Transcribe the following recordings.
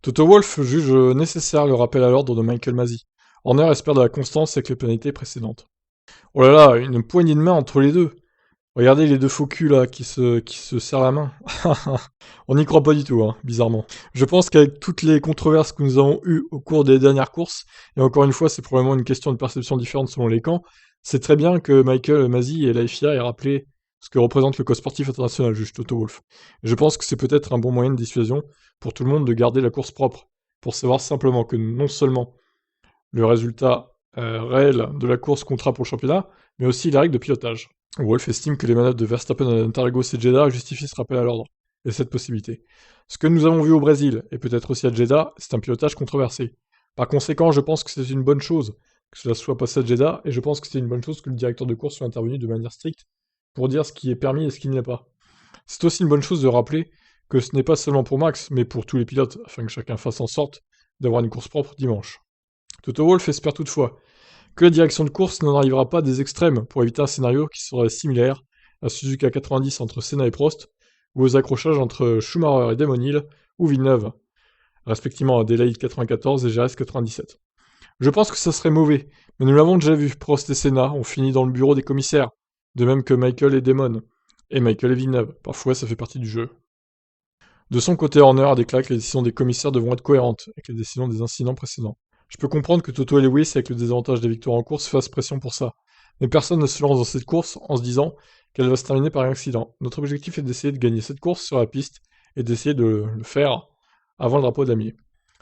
Toto Wolff juge nécessaire le rappel à l'ordre de Michael Masi. Horner espère de la constance avec les pénalités précédentes. Oh là là, une poignée de main entre les deux. Regardez les deux faux culs là qui se serrent la main. On n'y croit pas du tout, hein, bizarrement. Je pense qu'avec toutes les controverses que nous avons eues au cours des dernières courses, et encore une fois c'est probablement une question de perception différente selon les camps, c'est très bien que Michael Masi et la FIA aient rappelé ce que représente le code sportif international, juge Toto Wolff. Et je pense que c'est peut-être un bon moyen de dissuasion pour tout le monde de garder la course propre, pour savoir simplement que non seulement le résultat réel de la course comptera pour le championnat, mais aussi les règles de pilotage. Wolff estime que les manœuvres de Verstappen à Interlagos et Jeddah justifient ce rappel à l'ordre, et cette possibilité. Ce que nous avons vu au Brésil, et peut-être aussi à Jeddah, c'est un pilotage controversé. Par conséquent, je pense que c'est une bonne chose que cela soit passé à Jeddah, et je pense que c'est une bonne chose que le directeur de course soit intervenu de manière stricte pour dire ce qui est permis et ce qui ne l'est pas. C'est aussi une bonne chose de rappeler que ce n'est pas seulement pour Max, mais pour tous les pilotes, afin que chacun fasse en sorte d'avoir une course propre dimanche. Toto Wolff espère toutefois que la direction de course n'en arrivera pas des extrêmes pour éviter un scénario qui serait similaire à Suzuka 90 entre Senna et Prost, ou aux accrochages entre Schumacher et Damon Hill, ou Villeneuve, respectivement Adelaide 94 et Jerez 97. Je pense que ça serait mauvais, mais nous l'avons déjà vu, Prost et Senna ont fini dans le bureau des commissaires, de même que Michael et Damon, et Michael et Villeneuve, parfois ça fait partie du jeu. De son côté, Horner a déclaré que les décisions des commissaires devront être cohérentes avec les décisions des incidents précédents. Je peux comprendre que Toto et Lewis, avec le désavantage des victoires en course, fassent pression pour ça. Mais personne ne se lance dans cette course en se disant qu'elle va se terminer par un accident. Notre objectif est d'essayer de gagner cette course sur la piste et d'essayer de le faire avant le drapeau damier.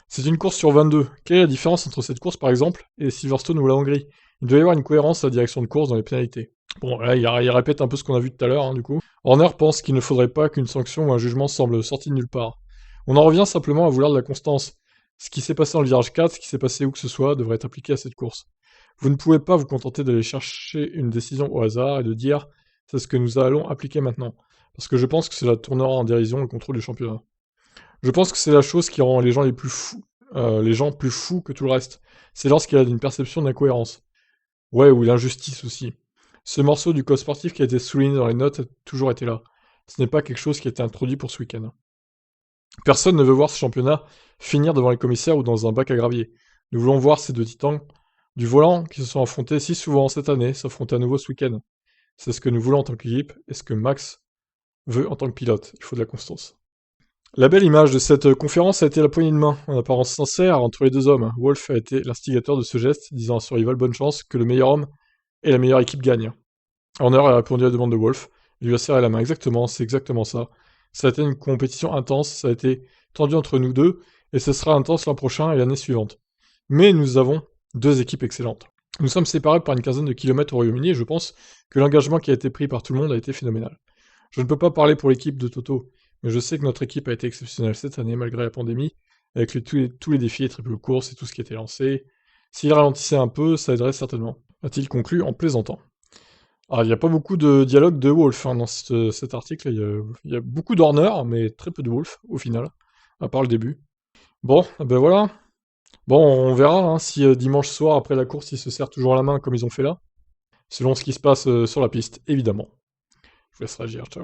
C'est une course sur 22. Quelle est la différence entre cette course par exemple et Silverstone ou la Hongrie? Il doit y avoir une cohérence à la direction de course dans les pénalités. Bon, là, il répète un peu ce qu'on a vu tout à l'heure, du coup. Horner pense qu'il ne faudrait pas qu'une sanction ou un jugement semble sorti de nulle part. On en revient simplement à vouloir de la constance. Ce qui s'est passé dans le virage 4, ce qui s'est passé où que ce soit, devrait être appliqué à cette course. Vous ne pouvez pas vous contenter d'aller chercher une décision au hasard et de dire c'est ce que nous allons appliquer maintenant. Parce que je pense que cela tournera en dérision le contrôle du championnat. Je pense que c'est la chose qui rend les gens les plus fous, les gens plus fous que tout le reste. C'est lorsqu'il y a une perception d'incohérence. Ouais, ou l'injustice aussi. Ce morceau du code sportif qui a été souligné dans les notes a toujours été là. Ce n'est pas quelque chose qui a été introduit pour ce week-end. Personne ne veut voir ce championnat finir devant les commissaires ou dans un bac à gravier. Nous voulons voir ces deux titans du volant qui se sont affrontés si souvent cette année s'affronter à nouveau ce week-end. C'est ce que nous voulons en tant qu'équipe et ce que Max veut en tant que pilote. Il faut de la constance. La belle image de cette conférence a été la poignée de main, en apparence sincère, entre les deux hommes. Wolff a été l'instigateur de ce geste, disant à son rival bonne chance que le meilleur homme et la meilleure équipe gagne. Horner a répondu à la demande de Wolff, il lui a serré la main. Exactement, c'est exactement ça. Ça a été une compétition intense, ça a été tendu entre nous deux, et ce sera intense l'an prochain et l'année suivante. Mais nous avons deux équipes excellentes. Nous sommes séparés par une quinzaine de kilomètres au Royaume-Uni et je pense que l'engagement qui a été pris par tout le monde a été phénoménal. Je ne peux pas parler pour l'équipe de Toto, mais je sais que notre équipe a été exceptionnelle cette année malgré la pandémie, avec tous les défis, les triples courses et tout ce qui a été lancé. S'il ralentissait un peu, ça aiderait certainement, a-t-il conclu en plaisantant. Ah, il n'y a pas beaucoup de dialogue de Wolff dans cet article, il y a beaucoup d'Horner, mais très peu de Wolff au final, à part le début. Bon, ben voilà. Bon, on verra hein, si dimanche soir, après la course, ils se serrent toujours la main comme ils ont fait là, selon ce qui se passe sur la piste, évidemment. Je vous laisse réagir, ciao.